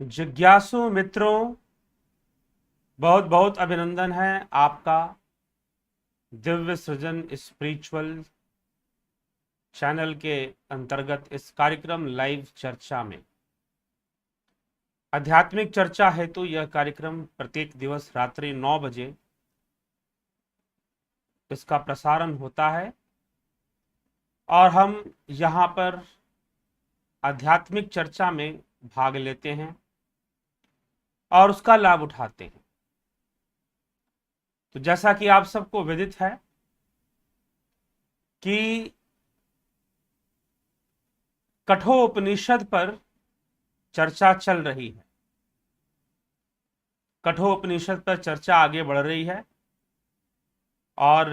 जिज्ञासु मित्रों, बहुत बहुत अभिनंदन है आपका दिव्य सृजन स्पिरिचुअल चैनल के अंतर्गत इस कार्यक्रम लाइव चर्चा में। आध्यात्मिक चर्चा हेतु यह कार्यक्रम प्रत्येक दिवस रात्रि 9 बजे इसका प्रसारण होता है और हम यहाँ पर आध्यात्मिक चर्चा में भाग लेते हैं और उसका लाभ उठाते हैं। तो जैसा कि आप सबको विदित है कि कठोपनिषद पर चर्चा चल रही है। कठोपनिषद पर चर्चा आगे बढ़ रही है और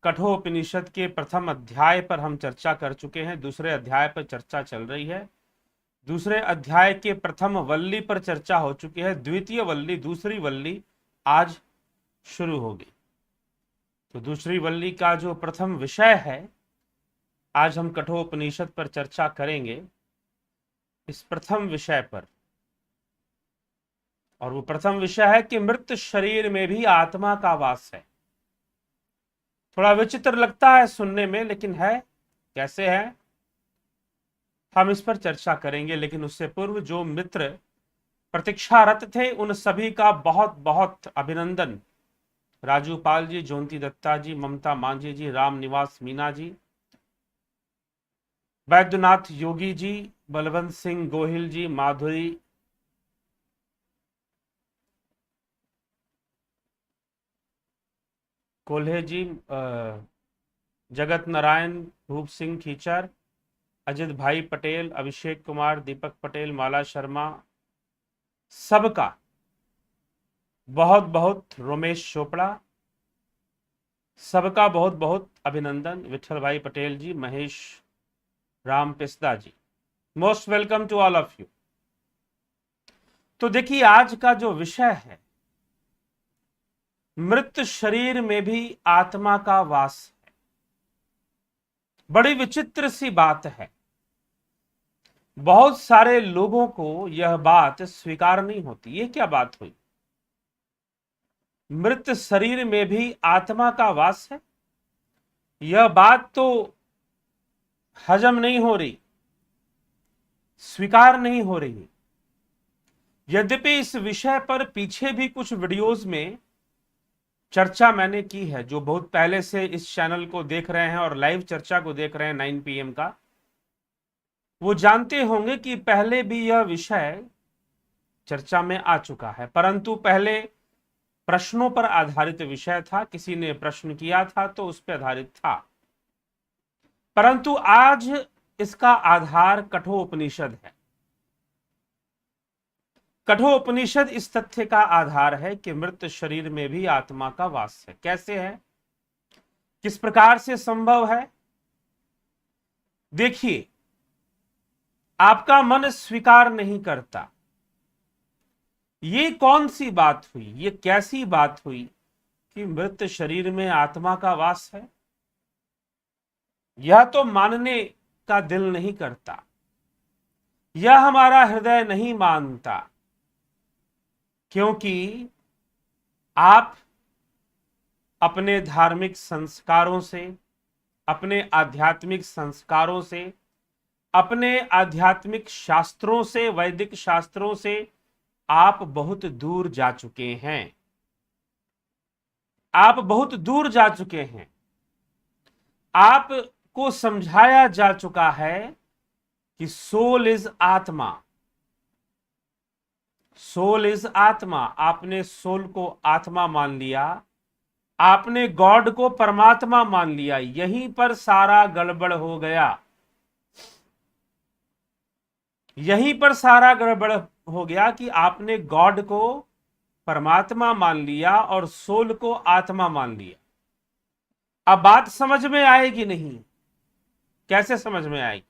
कठोपनिषद के प्रथम अध्याय पर हम चर्चा कर चुके हैं। दूसरे अध्याय पर चर्चा चल रही है। दूसरे अध्याय के प्रथम वल्ली पर चर्चा हो चुकी है। द्वितीय वल्ली, दूसरी वल्ली आज शुरू होगी। तो दूसरी वल्ली का जो प्रथम विषय है, आज हम कठोपनिषद पर चर्चा करेंगे इस प्रथम विषय पर। और वो प्रथम विषय है कि मृत शरीर में भी आत्मा का वास है। थोड़ा विचित्र लगता है सुनने में, लेकिन है कैसे है हम इस पर चर्चा करेंगे। लेकिन उससे पूर्व जो मित्र प्रतीक्षारत थे उन सभी का बहुत बहुत अभिनंदन। राजू पाल जी, ज्योति दत्ता जी, ममता मांझी जी, राम निवास मीना जी, वैद्यनाथ योगी जी, बलवंत सिंह गोहिल जी, माधुरी कोल्हे जी, जगत नारायण, भूप सिंह खीचर, अजित भाई पटेल, अभिषेक कुमार, दीपक पटेल, माला शर्मा, सबका बहुत बहुत, रोमेश चोपड़ा, सबका बहुत बहुत अभिनंदन। Vithal Bhai Patel ji, Mahesh Ram Pisda ji, most welcome to all of you. तो देखिए, आज का जो विषय है, मृत शरीर में भी आत्मा का वास है। बड़ी विचित्र सी बात है। बहुत सारे लोगों को यह बात स्वीकार नहीं होती। ये क्या बात हुई? मृत शरीर में भी आत्मा का वास है। यह बात तो हजम नहीं हो रही, स्वीकार नहीं हो रही। यद्यपि इस विषय पर पीछे भी कुछ वीडियोस में चर्चा मैंने की है। जो बहुत पहले से इस चैनल को देख रहे हैं और लाइव चर्चा को देख रहे हैं 9 PM का, वो जानते होंगे कि पहले भी यह विषय चर्चा में आ चुका है। परंतु पहले प्रश्नों पर आधारित विषय था। किसी ने प्रश्न किया था तो उस पर आधारित था। परंतु आज इसका आधार कठोपनिषद है। कठोपनिषद इस तथ्य का आधार है कि मृत शरीर में भी आत्मा का वास है। कैसे है, किस प्रकार से संभव है? देखिए, आपका मन स्वीकार नहीं करता। ये कौन सी बात हुई, ये कैसी बात हुई कि मृत शरीर में आत्मा का वास है? यह तो मानने का दिल नहीं करता, यह हमारा हृदय नहीं मानता। क्योंकि आप अपने धार्मिक संस्कारों से, अपने आध्यात्मिक संस्कारों से, अपने आध्यात्मिक शास्त्रों से, वैदिक शास्त्रों से आप बहुत दूर जा चुके हैं। आप बहुत दूर जा चुके हैं। आपको समझाया जा चुका है कि सोल इज आत्मा। सोल इज आत्मा। आपने सोल को आत्मा मान लिया, आपने गॉड को परमात्मा मान लिया। यहीं पर सारा गड़बड़ हो गया। यहीं पर सारा गड़बड़ हो गया कि आपने गॉड को परमात्मा मान लिया और सोल को आत्मा मान लिया। अब बात समझ में आएगी नहीं? कैसे समझ में आएगी?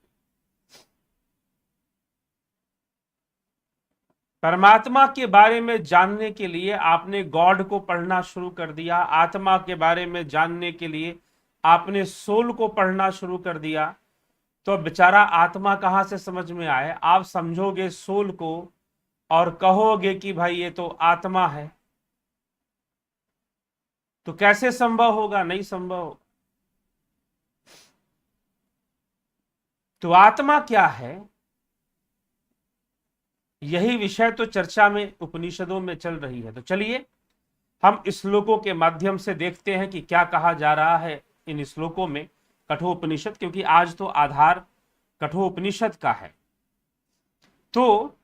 परमात्मा के बारे में जानने के लिए आपने गॉड को पढ़ना शुरू कर दिया। आत्मा के बारे में जानने के लिए आपने सोल को पढ़ना शुरू कर दिया। तो बेचारा आत्मा कहां से समझ में आए? आप समझोगे सोल को और कहोगे कि भाई ये तो आत्मा है, तो कैसे संभव होगा? नहीं संभव होगा। तो आत्मा क्या है, यही विषय तो चर्चा में उपनिषदों में चल रही है। तो चलिए हम श्लोकों के माध्यम से देखते हैं कि क्या कहा जा रहा है इन श्लोकों में कठोपनिषद, क्योंकि आज तो आधार कठोपनिषद का है। तो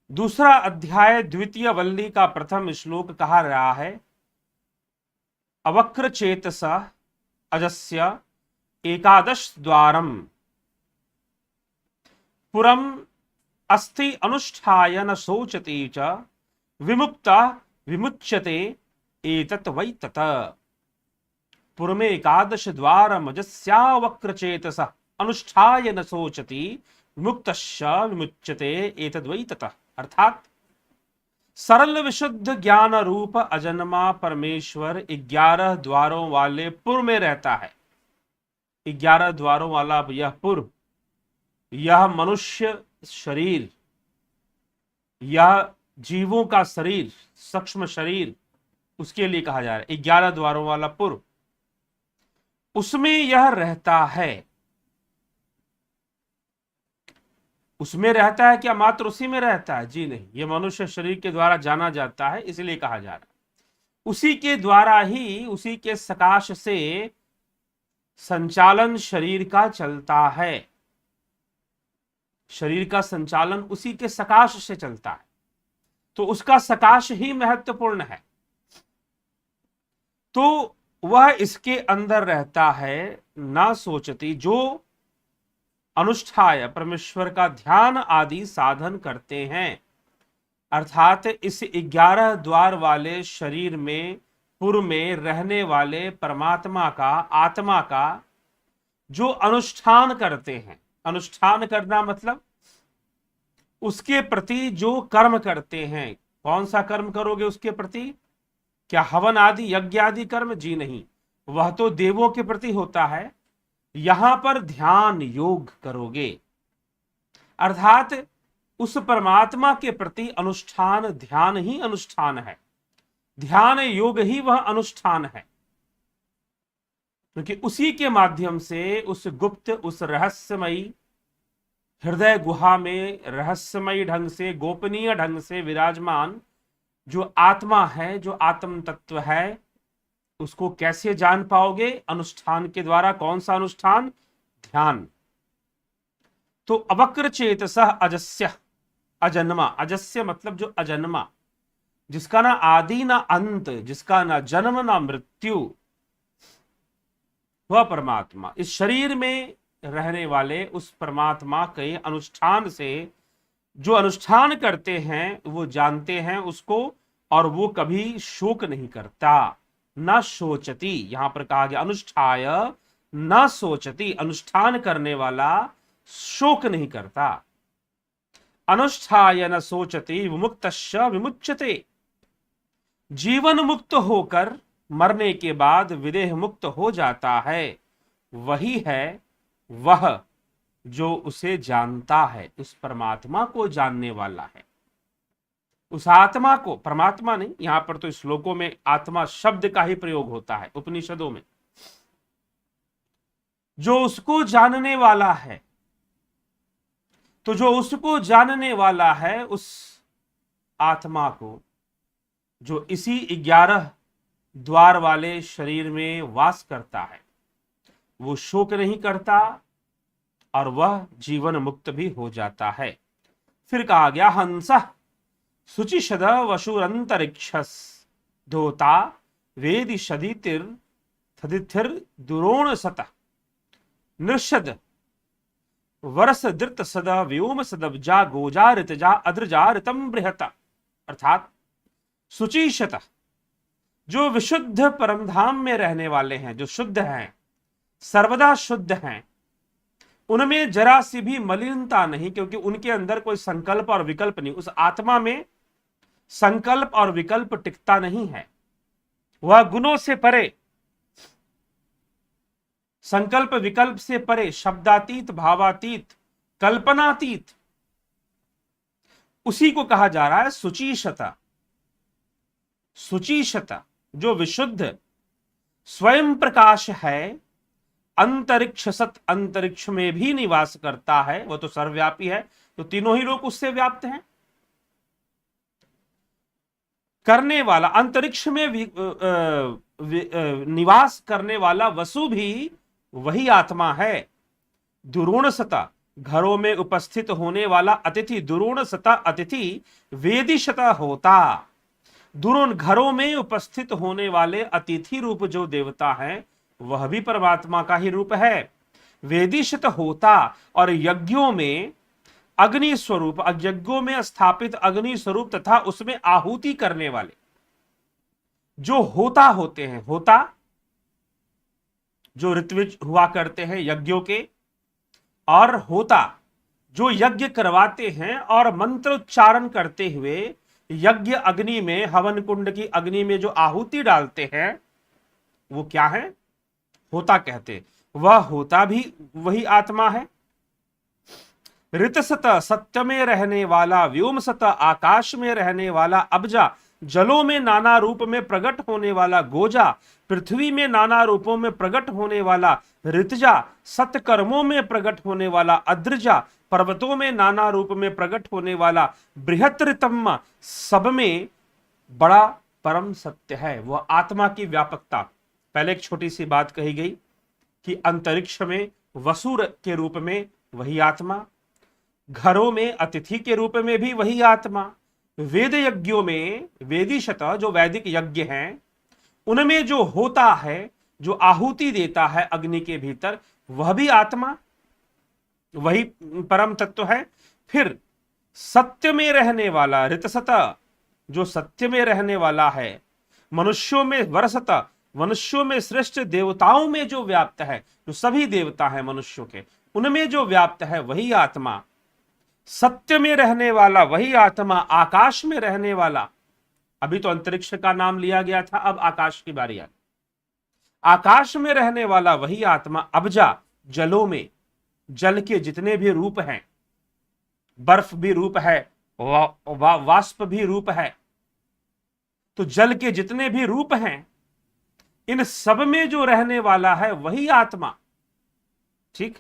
दूसरा अध्याय द्वितीय वल्ली का प्रथम श्लोक कहा रहा है, अवक्र चेतसा अजस्य एकादश द्वारम पुरम अस्ति अनुष्ठाय न शोचति च विमुक्ता विमुच्यते एतत् वै तत्। पुरमे एकादश द्वारमजस्यावक्र चेतसः अनुष्ठाय न शोचति विमुक्तश्च विमुच्यते एतद् वै तत्। अर्थात सरल विशुद्ध ज्ञान रूप अजन्मा परमेश्वर 11 द्वारों वाले पुर में रहता है। 11 द्वारों वाला यह पुर, यह मनुष्य शरीर, यह जीवों का शरीर, सूक्ष्म शरीर, उसके लिए कहा जा रहा है 11 द्वारों वाला पुर, उसमें यह रहता है। उसमें रहता है क्या मात्र उसी में रहता है? जी नहीं, यह मनुष्य शरीर के द्वारा जाना जाता है, इसलिए कहा जा रहा है उसी के द्वारा ही, उसी के सकाश से संचालन शरीर का चलता है। शरीर का संचालन उसी के सकाश से चलता है, तो उसका सकाश ही महत्वपूर्ण है। तो वह इसके अंदर रहता है। ना सोचती, जो अनुष्ठाय परमेश्वर का ध्यान आदि साधन करते हैं, अर्थात इस 11 द्वार वाले शरीर में, पुर में रहने वाले परमात्मा का, आत्मा का जो अनुष्ठान करते हैं। अनुष्ठान करना मतलब उसके प्रति जो कर्म करते हैं। कौन सा कर्म करोगे उसके प्रति? क्या हवन आदि यज्ञ आदि कर्म? जी नहीं, वह तो देवों के प्रति होता है। यहां पर ध्यान योग करोगे, अर्थात उस परमात्मा के प्रति अनुष्ठान, ध्यान ही अनुष्ठान है, ध्यान योग ही वह अनुष्ठान है, क्योंकि उसी के माध्यम से उस गुप्त, उस रहस्यमयी हृदय गुहा में रहस्यमयी ढंग से, गोपनीय ढंग से विराजमान जो आत्मा है, जो आत्म तत्व है, उसको कैसे जान पाओगे? अनुष्ठान के द्वारा। कौन सा अनुष्ठान? ध्यान। तो अवक्र चेतसः अजस्य, अजन्मा, अजस्य मतलब जो अजन्मा, जिसका ना आदि ना अंत, जिसका ना जन्म ना मृत्यु, वह परमात्मा, इस शरीर में रहने वाले उस परमात्मा के अनुष्ठान से, जो अनुष्ठान करते हैं वो जानते हैं उसको, और वो कभी शोक नहीं करता। न शोचती, यहां पर कहा गया अनुष्ठाय न सोचती, अनुष्ठान करने वाला शोक नहीं करता। अनुष्ठाय न सोचती विमुक्तश्च विमुच्यते, जीवन मुक्त होकर मरने के बाद विदेह मुक्त हो जाता है, वही है वह जो उसे जानता है, उस परमात्मा को जानने वाला है। उस आत्मा को, परमात्मा नहीं, यहां पर तो श्लोकों में आत्मा शब्द का ही प्रयोग होता है उपनिषदों में, जो उसको जानने वाला है। तो जो उसको जानने वाला है, उस आत्मा को, जो इसी 11 द्वार वाले शरीर में वास करता है, वो शोक नहीं करता और वह जीवन मुक्त भी हो जाता है। फिर कहा गया हंस शुचिशद वशुरंतरिक्षस धोता वेदि शदितिर थदिथिर दुरोण सत नृषद वर्ष दृत सदा व्योम सदब्जा गोजा ऋतजा अद्रजा ऋतम बृहत। अर्थात शुचिशत, जो विशुद्ध परमधाम में रहने वाले हैं, जो शुद्ध हैं, सर्वदा शुद्ध हैं, उनमें जरा सी भी मलिनता नहीं, क्योंकि उनके अंदर कोई संकल्प और विकल्प नहीं। उस आत्मा में संकल्प और विकल्प टिकता नहीं है, वह गुणों से परे, संकल्प विकल्प से परे, शब्दातीत, भावातीत, कल्पनातीत, उसी को कहा जा रहा है सुचिशता। सुचिशता जो विशुद्ध स्वयं प्रकाश है, अंतरिक्ष सत अंतरिक्ष में भी निवास करता है, वो तो सर्वव्यापी है, तो तीनों ही लोग उससे व्याप्त हैं। करने वाला, अंतरिक्ष में निवास करने वाला वसु भी वही आत्मा है। दुरूण सता घरों में उपस्थित होने वाला अतिथि, दुरूण सता अतिथि वेदिशता होता। दुरूण घरों में उपस्थित होने वाले अतिथि रूप जो देवता है वह भी परमात्मा का ही रूप है। वेदिशत होता, और यज्ञों में अग्नि स्वरूप, यज्ञों में स्थापित अग्नि स्वरूप तथा उसमें आहुति करने वाले जो होता होते हैं, होता जो ऋत्विज हुआ करते हैं यज्ञों के, और होता जो यज्ञ करवाते हैं और मंत्र उच्चारण करते हुए यज्ञ अग्नि में, हवन कुंड की अग्नि में जो आहुति डालते हैं वो क्या है? होता कहते। वह होता भी वही आत्मा है। ऋतसत सत्य में रहने वाला, व्योमसत आकाश में रहने वाला, अब्जा जलों में नाना रूप में प्रकट होने वाला, गोजा पृथ्वी में नाना रूपों में प्रकट होने वाला, ऋतजा सत्कर्मों में प्रकट होने वाला, अद्रजा पर्वतों में नाना रूप में प्रकट होने वाला, बृहत्तम सब में बड़ा परम सत्य है। वह आत्मा की व्यापकता। पहले एक छोटी सी बात कही गई कि अंतरिक्ष में वसुर के रूप में वही आत्मा, घरों में अतिथि के रूप में भी वही आत्मा, वेद यज्ञों में वेदिशत जो वैदिक यज्ञ हैं उनमें जो होता है, जो आहुति देता है अग्नि के भीतर, वह भी आत्मा, वही परम तत्व है। फिर सत्य में रहने वाला ऋतसत जो सत्य में रहने वाला है, मनुष्यों में वरसत मनुष्यों में श्रेष्ठ देवताओं में जो व्याप्त है, जो सभी देवता हैं मनुष्यों के, उनमें जो व्याप्त है वही आत्मा, सत्य में रहने वाला वही आत्मा, आकाश में रहने वाला। अभी तो अंतरिक्ष का नाम लिया गया था, अब आकाश की बारी आ गई। आकाश में रहने वाला वही आत्मा, अब्जा जलों में, जल के जितने भी रूप हैं, बर्फ भी रूप है, वाष्प भी रूप है, तो जल के जितने भी रूप हैं इन सब में जो रहने वाला है वही आत्मा। ठीक।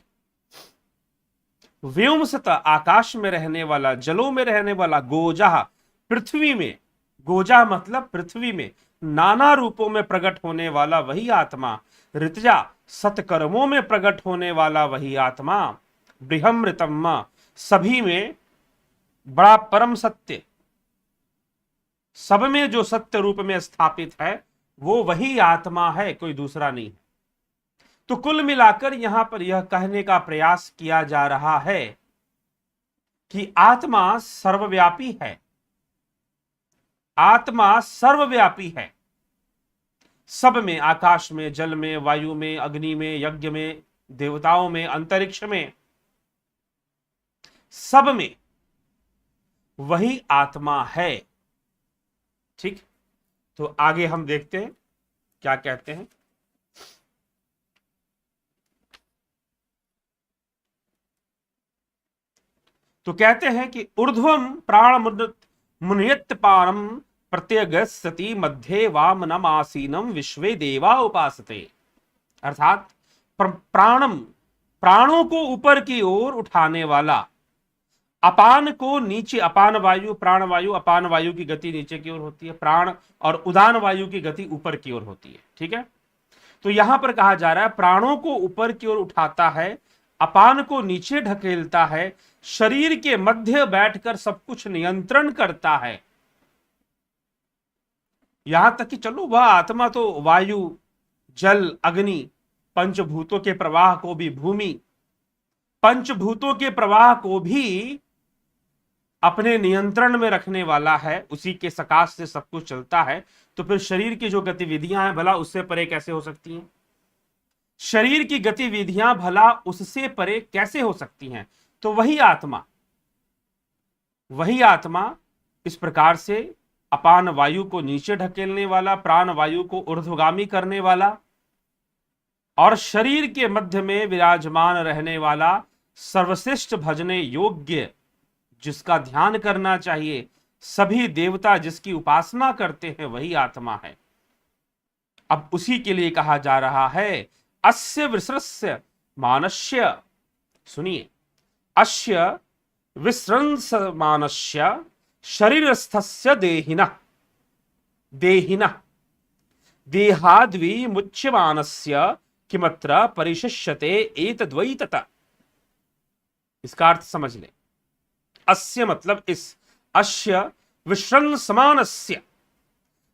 व्योमसत आकाश में रहने वाला, जलों में रहने वाला, गोजा पृथ्वी में, गोजा मतलब पृथ्वी में नाना रूपों में प्रकट होने वाला वही आत्मा, ऋतजा सत्कर्मों में प्रकट होने वाला वही आत्मा, बृहमृतम सभी में बड़ा परम सत्य, सब में जो सत्य रूप में स्थापित है वो वही आत्मा है, कोई दूसरा नहीं है। तो कुल मिलाकर यहां पर यह कहने का प्रयास किया जा रहा है कि आत्मा सर्वव्यापी है। आत्मा सर्वव्यापी है, सब में, आकाश में, जल में, वायु में, अग्नि में, यज्ञ में, देवताओं में, अंतरिक्ष में, सब में वही आत्मा है। ठीक। तो आगे हम देखते हैं क्या कहते हैं। तो कहते हैं कि ऊर्ध्वम प्राण मुनियत पारम प्रत्यगस्यति मध्ये वामनम आसीनम विश्वे देवा उपासते। अर्थात प्राणम, प्राणों को ऊपर की ओर उठाने वाला, अपान को नीचे, अपान वायु, प्राण वायु, अपान वायु की गति नीचे की ओर होती है, प्राण और उदान वायु की गति ऊपर की ओर होती है। ठीक है। तो यहां पर कहा जा रहा है प्राणों को ऊपर की ओर उठाता है, अपान को नीचे ढकेलता है, शरीर के मध्य बैठकर सब कुछ नियंत्रण करता है। यहां तक कि चलो वह आत्मा तो वायु, जल, अग्नि, पंचभूतों के प्रवाह को भी, भूमि, पंचभूतों के प्रवाह को भी अपने नियंत्रण में रखने वाला है, उसी के सकाश से सब कुछ चलता है। तो फिर शरीर की जो गतिविधियां हैं भला उससे परे कैसे हो सकती हैं? शरीर की गतिविधियां भला उससे परे कैसे हो सकती हैं? तो वही आत्मा, वही आत्मा इस प्रकार से अपान वायु को नीचे ढकेलने वाला, प्राण वायु को ऊर्ध्वगामी करने वाला और शरीर के मध्य में विराजमान रहने वाला सर्वश्रेष्ठ भजने योग्य जिसका ध्यान करना चाहिए, सभी देवता जिसकी उपासना करते हैं वही आत्मा है। अब उसी के लिए कहा जा रहा है अस्य विसृस्य मानस्य, सुनिए, अस्य विसृंस मानस्य शरीरस्थस्य देहिनः, देहिनः देहाद्वि मुच्यमानस्य किमत्र परिशिष्यते एतद्वै तथा। इसका अर्थ समझ ले। अस्य मतलब इस, अस्य विसृंसमानस्य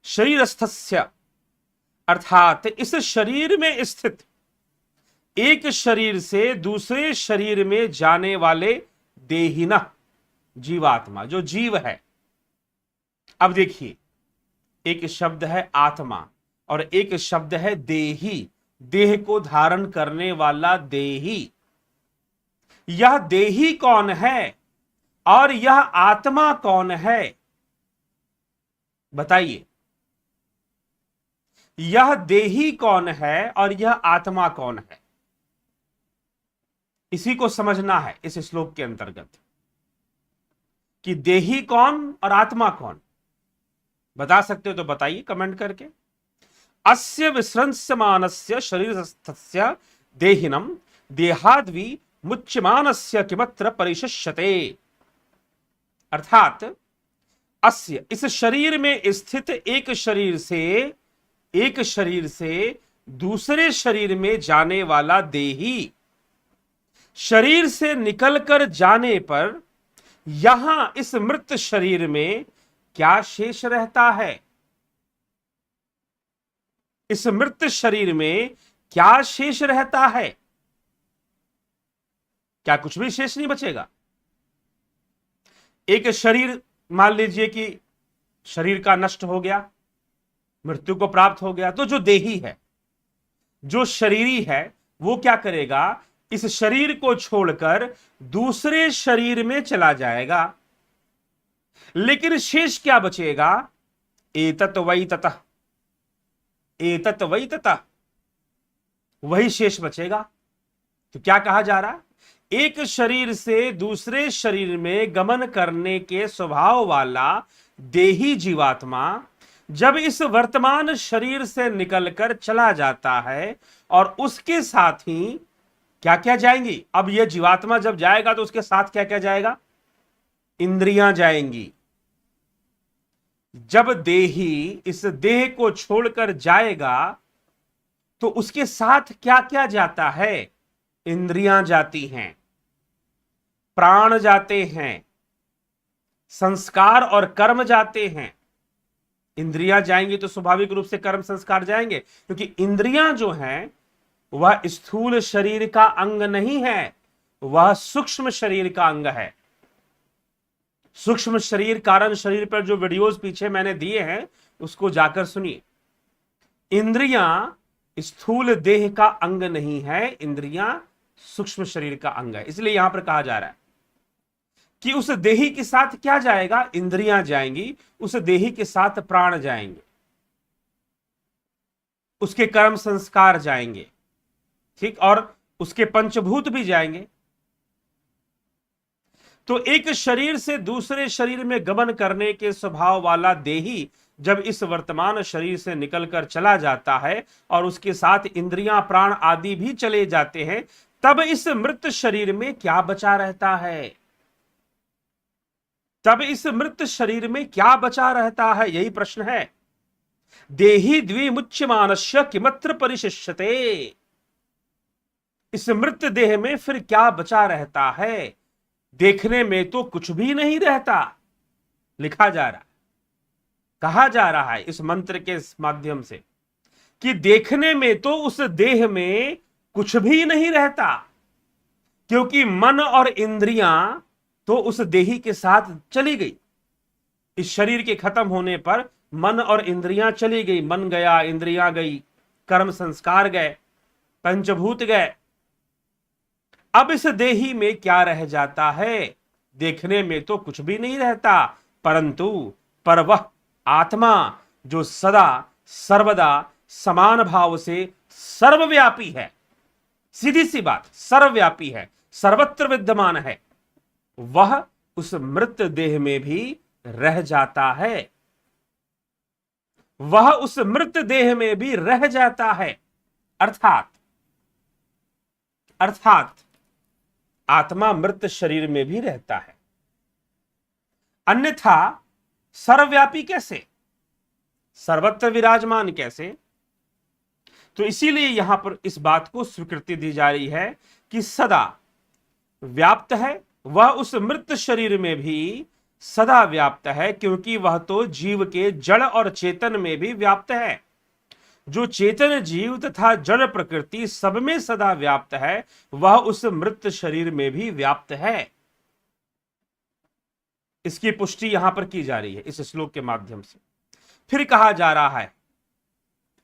शरीरस्थस्य, अर्थात इस शरीर में स्थित, एक शरीर से दूसरे शरीर में जाने वाले देहिनः, जीवात्मा, जो जीव है। अब देखिए, एक शब्द है आत्मा और एक शब्द है देही, देह को धारण करने वाला देही। यह देही कौन है और यह आत्मा कौन है, बताइए। यह देही कौन है और यह आत्मा कौन है, इसी को समझना है इस श्लोक के अंतर्गत, कि देही कौन और आत्मा कौन। बता सकते हो तो बताइए कमेंट करके। अस्य विसृंस्यमानस्य शरीरस्थस्य देहिनम देहाद्वि मुच्यमानस्य किमत्र परिशिष्यते, अर्थात अस्य, इस शरीर में स्थित एक शरीर से दूसरे शरीर में जाने वाला देही, शरीर से निकलकर जाने पर यहां इस मृत शरीर में क्या शेष रहता है, इस मृत शरीर में क्या शेष रहता है, क्या कुछ भी शेष नहीं बचेगा। एक शरीर, मान लीजिए कि शरीर का नष्ट हो गया, मृत्यु को प्राप्त हो गया, तो जो देही है, जो शरीरी है, वो क्या करेगा, इस शरीर को छोड़कर दूसरे शरीर में चला जाएगा। लेकिन शेष क्या बचेगा, एतत् वै ततः, एतत् वै ततः, वही शेष बचेगा। तो क्या कहा जा रहा है, एक शरीर से दूसरे शरीर में गमन करने के स्वभाव वाला देही जीवात्मा जब इस वर्तमान शरीर से निकलकर चला जाता है और उसके साथ ही क्या क्या जाएंगी। अब यह जीवात्मा जब जाएगा तो उसके साथ क्या क्या जाएगा, इंद्रियां जाएंगी। जब देही इस देह को छोड़कर जाएगा तो उसके साथ क्या क्या जाता है, इंद्रियां जाती हैं, प्राण जाते हैं, संस्कार और कर्म जाते हैं। इंद्रियां जाएंगी तो स्वाभाविक रूप से कर्म संस्कार जाएंगे, क्योंकि इंद्रियां जो हैं वह स्थूल शरीर का अंग नहीं है, वह सूक्ष्म शरीर का अंग है। सूक्ष्म शरीर कारण शरीर पर जो वीडियोस पीछे मैंने दिए हैं उसको जाकर सुनिए। इंद्रियां स्थूल देह का अंग नहीं है, इंद्रियां सूक्ष्म शरीर का अंग है। इसलिए यहां पर कहा जा रहा है कि उस देही के साथ क्या जाएगा, इंद्रियां जाएंगी, उस देही के साथ प्राण जाएंगे, उसके कर्म संस्कार जाएंगे, ठीक, और उसके पंचभूत भी जाएंगे। तो एक शरीर से दूसरे शरीर में गमन करने के स्वभाव वाला देही जब इस वर्तमान शरीर से निकलकर चला जाता है और उसके साथ इंद्रियां प्राण आदि भी चले जाते हैं, तब इस मृत शरीर में क्या बचा रहता है, तब इस मृत शरीर में क्या बचा रहता है, यही प्रश्न है। देही द्विमुच्यमानस्य किमत्र परिशिष्यते, इस मृत देह में फिर क्या बचा रहता है। देखने में तो कुछ भी नहीं रहता, लिखा जा रहा है, कहा जा रहा है इस मंत्र के माध्यम से कि देखने में तो उस देह में कुछ भी नहीं रहता, क्योंकि मन और इंद्रियां तो उस देही के साथ चली गई। इस शरीर के खत्म होने पर मन और इंद्रियां चली गई, मन गया, इंद्रियां गई, कर्म संस्कार गए, पंचभूत गए। अब इस देही में क्या रह जाता है, देखने में तो कुछ भी नहीं रहता, परंतु पर वह आत्मा जो सदा सर्वदा समान भाव से सर्वव्यापी है, सीधी सी बात, सर्वव्यापी है, सर्वत्र विद्यमान है, वह उस मृत देह में भी रह जाता है, वह उस मृत देह में भी रह जाता है। अर्थात अर्थात आत्मा मृत शरीर में भी रहता है, अन्यथा सर्वव्यापी कैसे, सर्वत्र विराजमान कैसे? तो इसीलिए यहां पर इस बात को स्वीकृति दी जा रही है कि सदा व्याप्त है, वह उस मृत शरीर में भी सदा व्याप्त है, क्योंकि वह तो जीव के जड़ और चेतन में भी व्याप्त है। जो चेतन जीव तथा जड़ प्रकृति सब में सदा व्याप्त है, वह उस मृत शरीर में भी व्याप्त है। इसकी पुष्टि यहां पर की जा रही है इस श्लोक के माध्यम से। फिर कहा जा रहा है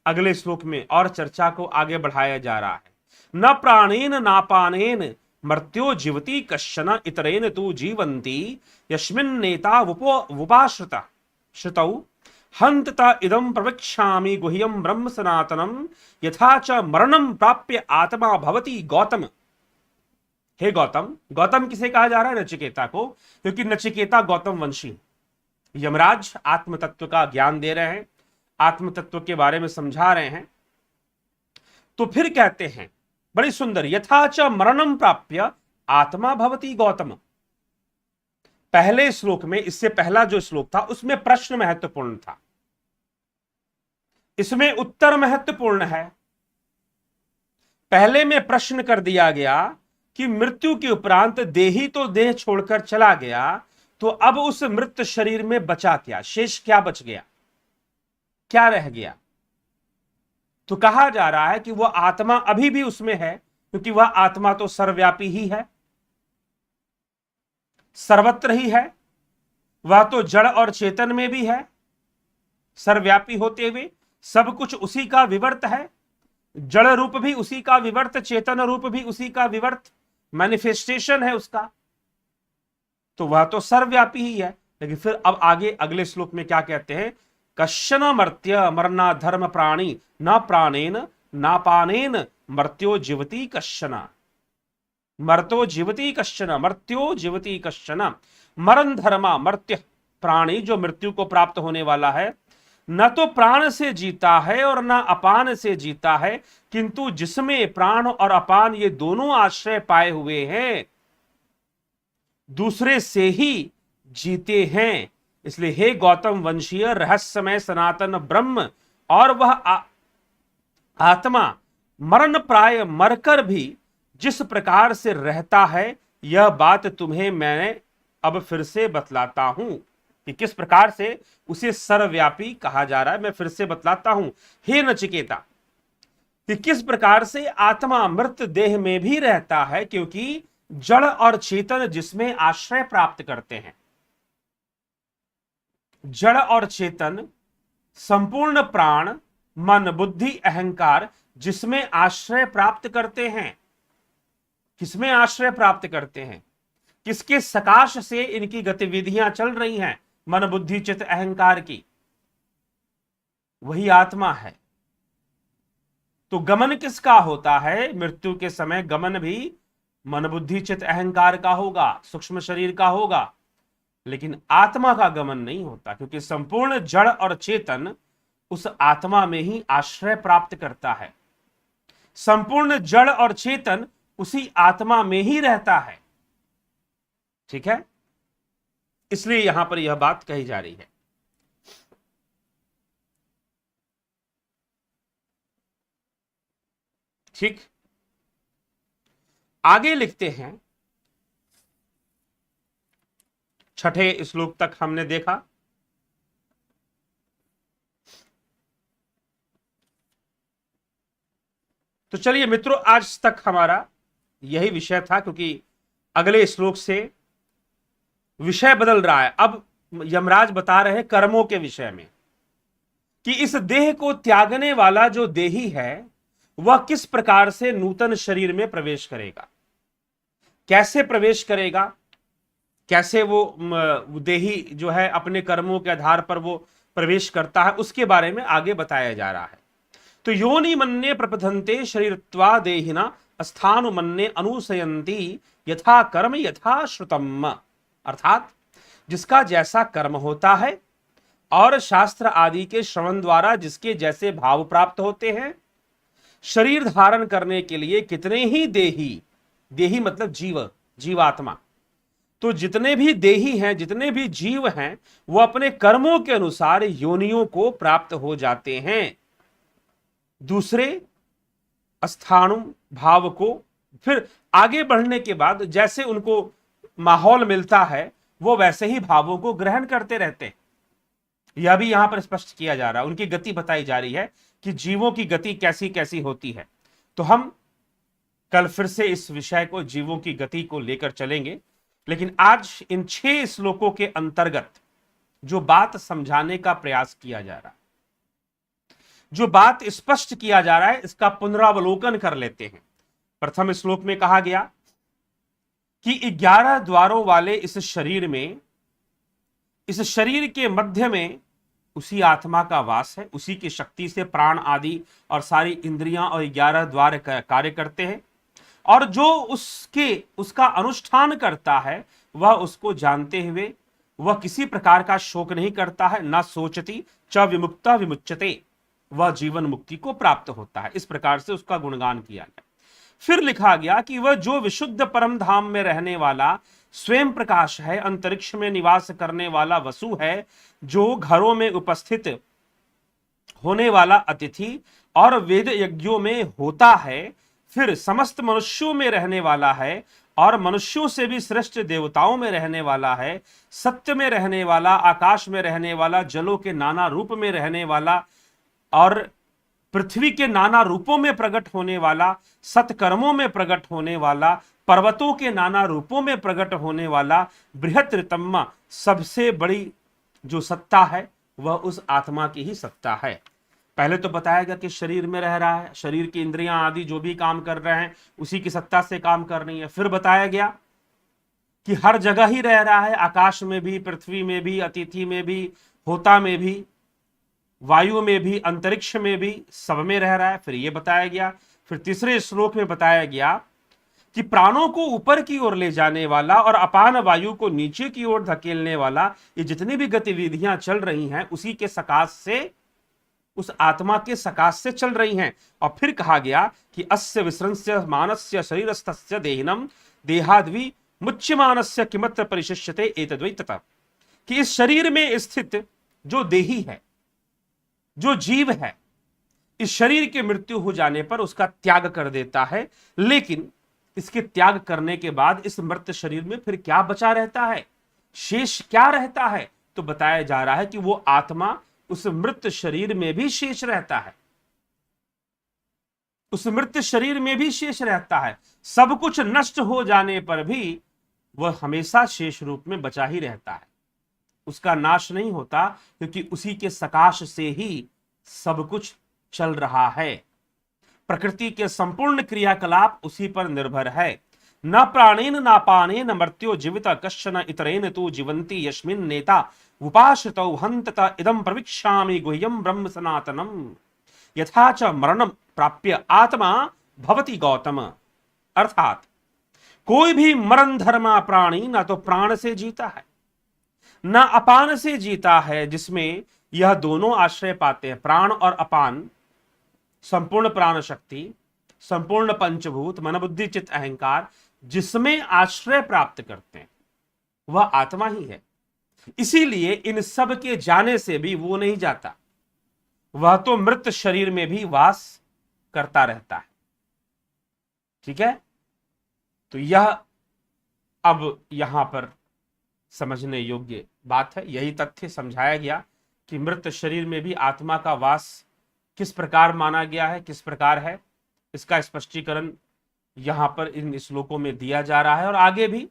अगले श्लोक में, और चर्चा को आगे बढ़ाया जा रहा है, न प्राणेन नापानेन मर्त्यो जीवति कश्चन इतरेन तु जीवन्ति यस्मिन् नेता वुपाश्रिता श्रुतौ हन्तता इदं प्रवक्ष्यामि गुह्यं ब्रह्म सनातनम यथा च मरणं प्राप्य आत्मा भवति गौतम। हे गौतम, गौतम किसे कहा जा रहा है? नचिकेता को, क्योंकि नचिकेता गौतम वंशी। यमराज आत्म तत्व का ज्ञान दे रहे हैं, आत्म तत्व के बारे में समझा रहे हैं। तो फिर कहते हैं बड़ी सुंदर, यथा च मरणं प्राप्य आत्मा भवति गौतम। पहले श्लोक में, इससे पहला जो श्लोक था उसमें प्रश्न महत्वपूर्ण था, इसमें उत्तर महत्वपूर्ण है। पहले में प्रश्न कर दिया गया कि मृत्यु के उपरांत देही तो देह छोड़कर चला गया, तो अब उस मृत शरीर में बचा क्या, शेष क्या बच गया, क्या रह गया? तो कहा जा रहा है कि वह आत्मा अभी भी उसमें है, क्योंकि वह आत्मा तो सर्वव्यापी ही है, सर्वत्र ही है, वह तो जड़ और चेतन में भी है, सर्वव्यापी होते हुए सब कुछ उसी का विवर्त है, जड़ रूप भी उसी का विवर्त, चेतन रूप भी उसी का विवर्त, मैनिफेस्टेशन है उसका, तो वह तो सर्वव्यापी ही है। लेकिन फिर अब आगे अगले श्लोक में क्या कहते हैं, कश्चन मर्त्य मरना धर्म प्राणी न प्राणेन नापानेन मर्त्यो जीवति कश्चन, मर्त्यो जीवति कश्चन, मर्त्यो जीवति कश्चन। मरण धर्मा मर्त्य, प्राणी जो मृत्यु को प्राप्त होने वाला है, न तो प्राण से जीता है और न अपान से जीता है, किंतु जिसमें प्राण और अपान ये दोनों आश्रय पाए हुए हैं, दूसरे से ही जीते हैं। इसलिए हे गौतम वंशीय रहस्यमय सनातन ब्रह्म, और वह आत्मा मरण प्राय मरकर भी जिस प्रकार से रहता है, यह बात तुम्हें मैं अब फिर से बतलाता हूं कि किस प्रकार से उसे सर्वव्यापी कहा जा रहा है। मैं फिर से बतलाता हूं हे नचिकेता कि किस प्रकार से आत्मा मृत देह में भी रहता है, क्योंकि जड़ और चेतन जिसमें आश्रय प्राप्त करते हैं, जड़ और चेतन संपूर्ण प्राण मन बुद्धि अहंकार जिसमें आश्रय प्राप्त करते हैं, किसमें आश्रय प्राप्त करते हैं, किसके सकाश से इनकी गतिविधियां चल रही हैं, मन बुद्धि चित्त अहंकार की, वही आत्मा है। तो गमन किसका होता है? मृत्यु के समय गमन भी मन बुद्धि चित्त अहंकार का होगा, सूक्ष्म शरीर का होगा, लेकिन आत्मा का गमन नहीं होता, क्योंकि संपूर्ण जड़ और चेतन उस आत्मा में ही आश्रय प्राप्त करता है, संपूर्ण जड़ और चेतन उसी आत्मा में ही रहता है। ठीक है, इसलिए यहां पर यह बात कही जा रही है। ठीक, आगे लिखते हैं, छठे श्लोक तक हमने देखा। तो चलिए मित्रों, आज तक हमारा यही विषय था, क्योंकि अगले श्लोक से विषय बदल रहा है। अब यमराज बता रहे हैं कर्मों के विषय में, कि इस देह को त्यागने वाला जो देही है, वह किस प्रकार से नूतन शरीर में प्रवेश करेगा, कैसे प्रवेश करेगा, कैसे वो देही जो है अपने कर्मों के आधार पर वो प्रवेश करता है, उसके बारे में आगे बताया जा रहा है। तो योनि मन्ये प्रपथन्ते शरीरत्वा देहिना स्थानु मन्ये अनुसयन्ति यथा कर्म यथा श्रुतम। अर्थात जिसका जैसा कर्म होता है और शास्त्र आदि के श्रवण द्वारा जिसके जैसे भाव प्राप्त होते हैं, शरीर धारण करने के लिए कितने ही देही, देही मतलब जीव, जीवात्मा, तो जितने भी देही हैं, जितने भी जीव हैं, वो अपने कर्मों के अनुसार योनियों को प्राप्त हो जाते हैं, दूसरे स्थानु भाव को। फिर आगे बढ़ने के बाद जैसे उनको माहौल मिलता है वो वैसे ही भावों को ग्रहण करते रहते हैं। यह भी यहां पर स्पष्ट किया जा रहा है, उनकी गति बताई जा रही है कि जीवों की गति कैसी कैसी होती है। तो हम कल फिर से इस विषय को, जीवों की गति को लेकर चलेंगे, लेकिन आज इन 6 श्लोकों के अंतर्गत जो बात समझाने का प्रयास किया जा रहा है, जो बात स्पष्ट किया जा रहा है, इसका पुनरावलोकन कर लेते हैं। प्रथम श्लोक में कहा गया कि 11 द्वारों वाले इस शरीर में, इस शरीर के मध्य में उसी आत्मा का वास है, उसी की शक्ति से प्राण आदि और सारी इंद्रियां और 11 द्वार कार्य करते हैं, और जो उसका अनुष्ठान करता है वह उसको जानते हुए वह किसी प्रकार का शोक नहीं करता है, ना सोचती च विमुक्ता विमुच्यते, वह जीवन मुक्ति को प्राप्त होता है। इस प्रकार से उसका गुणगान किया गया। फिर लिखा गया कि वह जो विशुद्ध परम धाम में रहने वाला स्वयं प्रकाश है, अंतरिक्ष में निवास करने वाला वसु है, जो घरों में उपस्थित होने वाला अतिथि और वेद यज्ञों में होता है, फिर समस्त मनुष्यों में रहने वाला है और मनुष्यों से भी श्रेष्ठ देवताओं में रहने वाला है, सत्य में रहने वाला, आकाश में रहने वाला, जलों के नाना रूप में रहने वाला और पृथ्वी के नाना रूपों में प्रकट होने वाला, सत्कर्मों में प्रकट होने वाला, पर्वतों के नाना रूपों में प्रकट होने वाला, बृहत ऋतम्मा, सबसे बड़ी जो सत्ता है वह उस आत्मा की ही सत्ता है। पहले तो बताया गया कि शरीर में रह रहा है, शरीर की इंद्रियां आदि जो भी काम कर रहे हैं उसी की सत्ता से काम कर रही है। फिर बताया गया कि हर जगह ही रह रहा है, आकाश में भी, पृथ्वी में भी, अतिथि में भी, होता में भी, वायु में भी, अंतरिक्ष में भी, सब में रह रहा है। फिर ये बताया गया, फिर तीसरे श्लोक में बताया गया कि प्राणों को ऊपर की ओर ले जाने वाला और अपान वायु को नीचे की ओर धकेलने वाला, ये जितनी भी गतिविधियां चल रही हैं उसी के सकाश से, उस आत्मा के सकाश से चल रही हैं। और फिर कहा गया कि अस्य विसृंस्य मानस्य शरीरस्थस्य देहिनम देहाद्वि मुच्यमानस्य किमत्र परिशिष्यते एतद्वै तथा, कि इस शरीर में स्थित जो देही है, जो जीव है, इस शरीर की मृत्यु हो जाने पर उसका त्याग कर देता है, लेकिन इसके त्याग करने के बाद इस मृत शरीर में फिर क्या बचा रहता है, शेष क्या रहता है? तो बताया जा रहा है कि वो आत्मा उस मृत शरीर में भी शेष रहता है, उस मृत शरीर में भी शेष रहता है। सब कुछ नष्ट हो जाने पर भी वह हमेशा शेष रूप में बचा ही रहता है, उसका नाश नहीं होता, क्योंकि उसी के सकाश से ही सब कुछ चल रहा है। प्रकृति के संपूर्ण क्रियाकलाप उसी पर निर्भर है। न प्राणेन न पानेन मर्त्यो जीवित कश्चन इतरेन तु जीवन्ति यस्मिन् नेता उपाश्रितौ हन्तत इदं प्रविक्ष्यामि गुह्यं ब्रह्म सनातनम यथा च मरणं प्राप्य आत्मा भवति गौतम। अर्थात कोई भी मरण धर्मा प्राणी ना तो प्राण से जीता है, न अपान से जीता है, जिसमें यह दोनों आश्रय पाते हैं, प्राण और अपान, संपूर्ण प्राण शक्ति, संपूर्ण पंचभूत, मन बुद्धि चित्त अहंकार, जिसमें आश्रय प्राप्त करते हैं वह आत्मा ही है। इसीलिए इन सब के जाने से भी वो नहीं जाता, वह तो मृत शरीर में भी वास करता रहता है। ठीक है, तो यह अब यहां पर समझने योग्य बात है। यही तथ्य समझाया गया कि मृत शरीर में भी आत्मा का वास किस प्रकार माना गया है, किस प्रकार है, इसका स्पष्टीकरण यहां पर इन श्लोकों में दिया जा रहा है। और आगे भी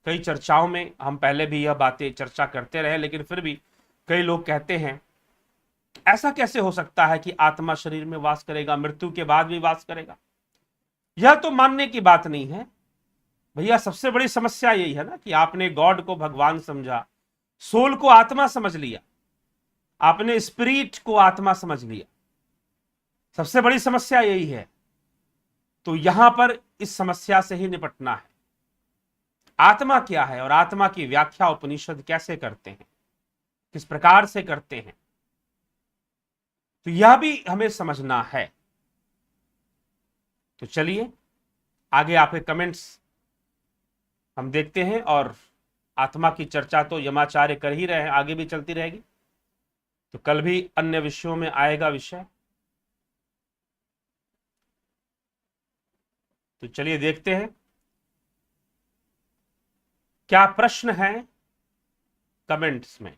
कई चर्चाओं में हम पहले भी यह बातें चर्चा करते रहे, लेकिन फिर भी कई लोग कहते हैं ऐसा कैसे हो सकता है कि आत्मा शरीर में वास करेगा, मृत्यु के बाद भी वास करेगा? यह तो मानने की बात नहीं है भैया। सबसे बड़ी समस्या यही है ना कि आपने गॉड को भगवान समझा, सोल को आत्मा समझ लिया, आपने स्पिरिट को आत्मा समझ लिया। सबसे बड़ी समस्या यही है। तो यहां पर इस समस्या से ही निपटना है। आत्मा क्या है और आत्मा की व्याख्या उपनिषद कैसे करते हैं, किस प्रकार से करते हैं, तो यह भी हमें समझना है। तो चलिए आगे आपके कमेंट्स हम देखते हैं, और आत्मा की चर्चा तो यमाचार्य कर ही रहे हैं, आगे भी चलती रहेगी, तो कल भी अन्य विषयों में आएगा विषय। तो चलिए देखते हैं क्या प्रश्न है कमेंट्स में।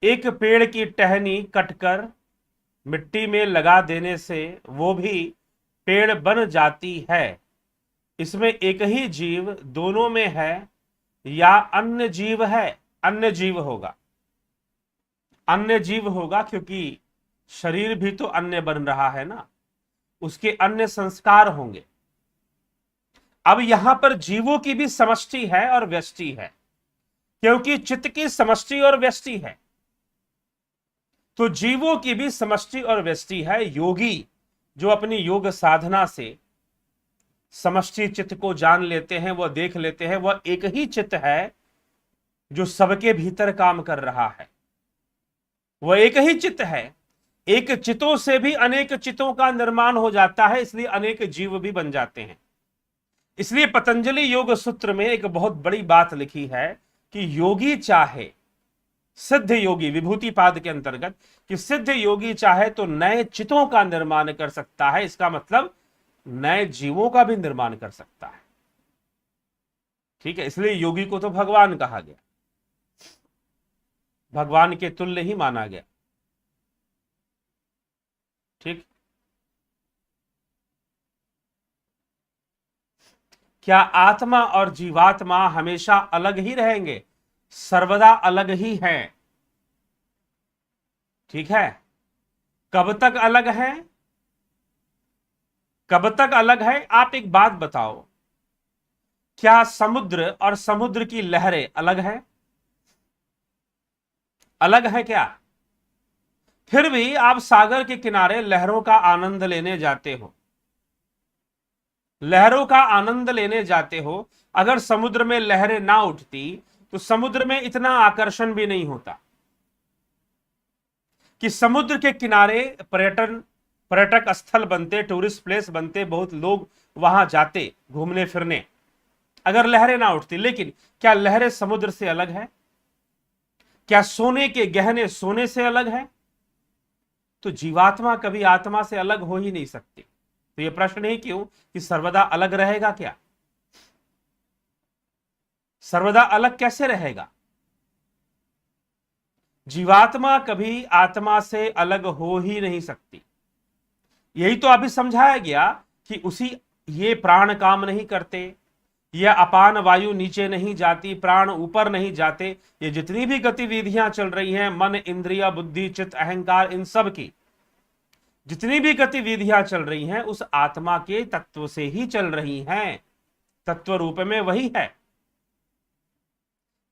एक पेड़ की टहनी कटकर मिट्टी में लगा देने से वो भी पेड़ बन जाती है, इसमें एक ही जीव दोनों में है या अन्य जीव है? अन्य जीव होगा, अन्य जीव होगा, क्योंकि शरीर भी तो अन्य बन रहा है ना, उसके अन्य संस्कार होंगे। अब यहां पर जीवों की भी समष्टि है और व्यष्टि है, क्योंकि चित्त की समष्टि और व्यष्टि है, तो जीवों की भी समष्टि और व्यष्टि है। योगी जो अपनी योग साधना से समष्टि चित्त को जान लेते हैं, वह देख लेते हैं वह एक ही चित्त है जो सबके भीतर काम कर रहा है, वह एक ही चित्त है। एक चितों से भी अनेक चितों का निर्माण हो जाता है, इसलिए अनेक जीव भी बन जाते हैं। इसलिए पतंजलि योग सूत्र में एक बहुत बड़ी बात लिखी है कि योगी चाहे, सिद्ध योगी विभूति पाद के अंतर्गत, कि सिद्ध योगी चाहे तो नए चितों का निर्माण कर सकता है, इसका मतलब नए जीवों का भी निर्माण कर सकता है। ठीक है, इसलिए योगी को तो भगवान कहा गया, भगवान के तुल्य ही माना गया। ठीक, क्या आत्मा और जीवात्मा हमेशा अलग ही रहेंगे? सर्वदा अलग ही हैं। ठीक है, कब तक अलग है? कब तक अलग है? आप एक बात बताओ, क्या समुद्र और समुद्र की लहरें अलग है? अलग है क्या? फिर भी आप सागर के किनारे लहरों का आनंद लेने जाते हो, लहरों का आनंद लेने जाते हो। अगर समुद्र में लहरें ना उठती तो समुद्र में इतना आकर्षण भी नहीं होता कि समुद्र के किनारे पर्यटक स्थल बनते, टूरिस्ट प्लेस बनते, बहुत लोग वहां जाते घूमने फिरने, अगर लहरें ना उठती। लेकिन क्या लहरें समुद्र से अलग है? क्या सोने के गहने सोने से अलग है? तो जीवात्मा कभी आत्मा से अलग हो ही नहीं सकती। तो यह प्रश्न ही क्यों कि सर्वदा अलग रहेगा? क्या सर्वदा अलग कैसे रहेगा? जीवात्मा कभी आत्मा से अलग हो ही नहीं सकती। यही तो अभी समझाया गया कि उसी, ये प्राण काम नहीं करते, यह अपान वायु नीचे नहीं जाती, प्राण ऊपर नहीं जाते, ये जितनी भी गतिविधियां चल रही हैं, मन इंद्रिया बुद्धि चित्त अहंकार, इन सब की जितनी भी गतिविधियां चल रही हैं उस आत्मा के तत्व से ही चल रही हैं, तत्व रूप में वही है।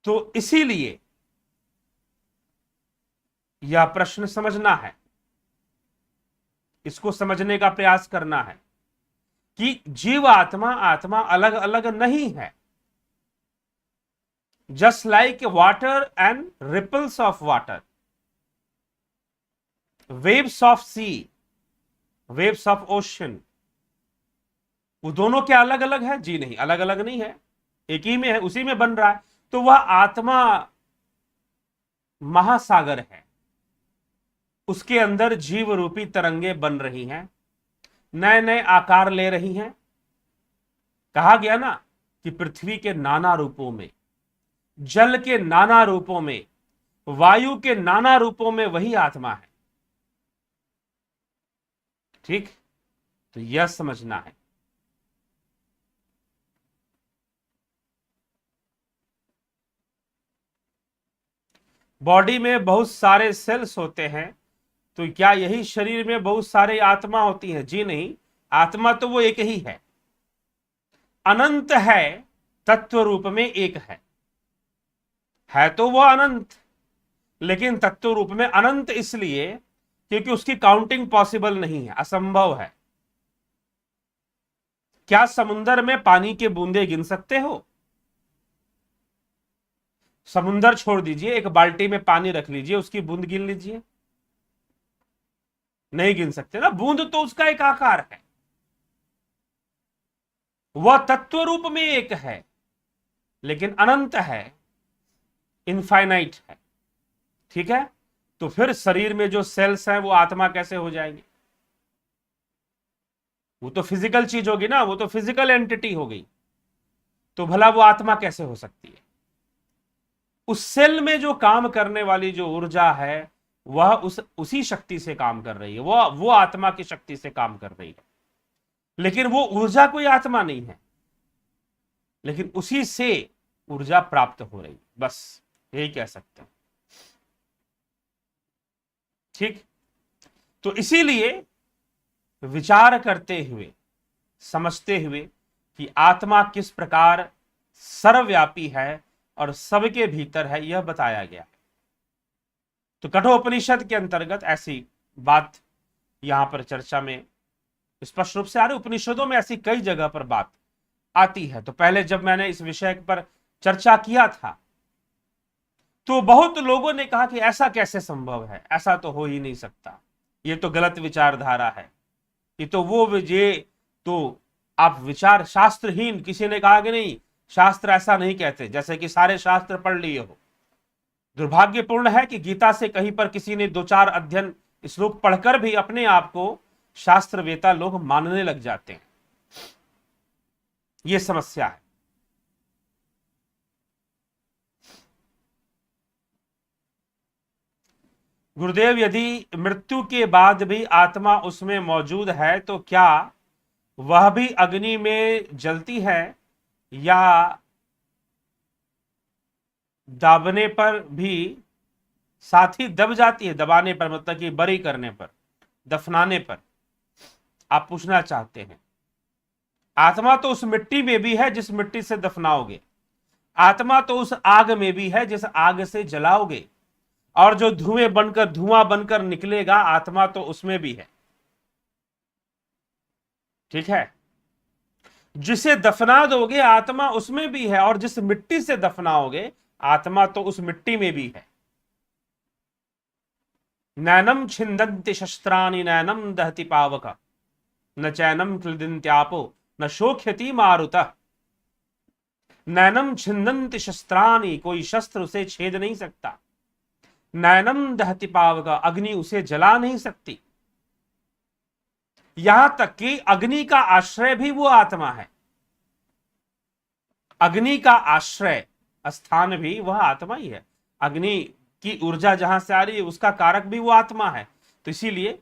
तो इसीलिए यह प्रश्न समझना है, इसको समझने का प्रयास करना है कि जीव आत्मा आत्मा अलग अलग नहीं है। Just like water and ripples of water, waves of sea, waves of ocean, वो दोनों क्या अलग अलग है? जी नहीं, अलग अलग नहीं है, एक ही में है, उसी में बन रहा है। तो वह आत्मा महासागर है, उसके अंदर जीव रूपी तरंगे बन रही हैं, नए नए आकार ले रही हैं। कहा गया ना कि पृथ्वी के नाना रूपों में, जल के नाना रूपों में, वायु के नाना रूपों में वही आत्मा है। ठीक, तो यह समझना है। बॉडी में बहुत सारे सेल्स होते हैं, तो क्या यही शरीर में बहुत सारे आत्मा होती है? जी नहीं, आत्मा तो वो एक ही है, अनंत है, तत्व रूप में एक है तो वो अनंत। लेकिन तत्व रूप में अनंत इसलिए क्योंकि उसकी काउंटिंग पॉसिबल नहीं है, असंभव है। क्या समुद्र में पानी के बूंदे गिन सकते हो? समुद्र छोड़ दीजिए, एक बाल्टी में पानी रख लीजिए, उसकी बूंद गिन लीजिए, नहीं गिन सकते ना। बूंद तो उसका एक आकार है, वह तत्व रूप में एक है, लेकिन अनंत है, इनफाइनाइट है। ठीक है, तो फिर शरीर में जो सेल्स हैं वो आत्मा कैसे हो जाएंगे? वो तो फिजिकल चीज होगी ना, वो तो फिजिकल एंटिटी हो गई, तो भला वो आत्मा कैसे हो सकती है? उस सेल में जो काम करने वाली जो ऊर्जा है वह उसी शक्ति से काम कर रही है, वो आत्मा की शक्ति से काम कर रही है, लेकिन वो ऊर्जा कोई आत्मा नहीं है, लेकिन उसी से ऊर्जा प्राप्त हो रही है, बस यही कह सकते हैं। ठीक, तो इसीलिए विचार करते हुए, समझते हुए कि आत्मा किस प्रकार सर्वव्यापी है और सबके भीतर है, यह बताया गया है। तो कठोपनिषद के अंतर्गत ऐसी बात यहां पर चर्चा में स्पष्ट रूप से आ रही। उपनिषदों में ऐसी कई जगह पर बात आती है। तो पहले जब मैंने इस विषय पर चर्चा किया था तो बहुत लोगों ने कहा कि ऐसा कैसे संभव है, ऐसा तो हो ही नहीं सकता, ये तो गलत विचारधारा है, ये तो आप विचार शास्त्रहीन। किसी ने कहा कि नहीं, शास्त्र ऐसा नहीं कहते, जैसे कि सारे शास्त्र पढ़ लिए हो। दुर्भाग्यपूर्ण है कि गीता से कहीं पर किसी ने 2-4 अध्ययन श्लोक पढ़कर भी अपने आप को शास्त्रवेता लोग मानने लग जाते हैं। यह समस्या है। गुरुदेव, यदि मृत्यु के बाद भी आत्मा उसमें मौजूद है तो क्या वह भी अग्नि में जलती है, या दाबने पर भी साथ ही दब जाती है? दबाने पर मतलब कि बरी करने पर, दफनाने पर आप पूछना चाहते हैं। आत्मा तो उस मिट्टी में भी है जिस मिट्टी से दफनाओगे, आत्मा तो उस आग में भी है जिस आग से जलाओगे, और जो धुआं बनकर निकलेगा आत्मा तो उसमें भी है। ठीक है, जिसे दफना दोगे आत्मा उसमें भी है, और जिस मिट्टी से दफनाओगे आत्मा तो उस मिट्टी में भी है। नैनम छिंदन्ति शस्त्राणि नैनम दहति पावक न चैनम क्लिदन्त्यापो न शोख्यति मारुतः। नैनम छिंदन्ति शस्त्राणि, कोई शस्त्र उसे छेद नहीं सकता। नैनम दहति पावक, अग्नि उसे जला नहीं सकती। यहां तक कि अग्नि का आश्रय भी वो आत्मा है, अग्नि का आश्रय स्थान भी वह आत्मा ही है। अग्नि की ऊर्जा जहां से आ रही है उसका कारक भी वो आत्मा है। तो इसीलिए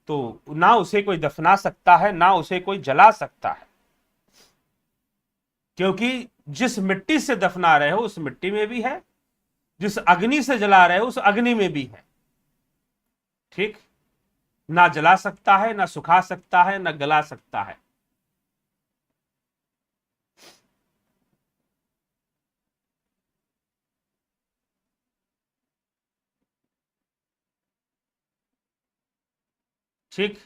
तो ना उसे कोई दफना सकता है ना उसे कोई जला सकता है, क्योंकि जिस मिट्टी से दफना रहे हो उस मिट्टी में भी है, जिस अग्नि से जला रहे हो उस अग्नि में भी है। ठीक, ना जला सकता है, ना सुखा सकता है, ना गला सकता है। ठीक,